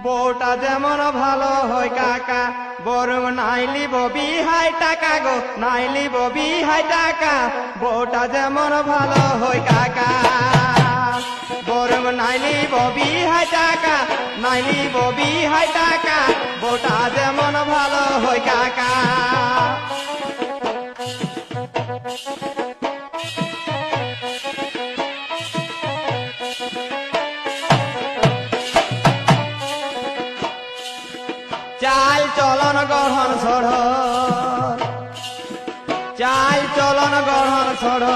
বউটা যেমন ভালো হয় কাকা বরং নাইলি ববি হাই টাকা গো নাইলি ববি হাই টাকা বউটা যেমন ভালো হয় কাকা বরং নাইলি ববি হাই টাকা নাইলি ববি হাই টাকা বউটা যেমন ভালো হয় কাকা চাল চলন গড়ন সড় চাল চলন গড়ন সড়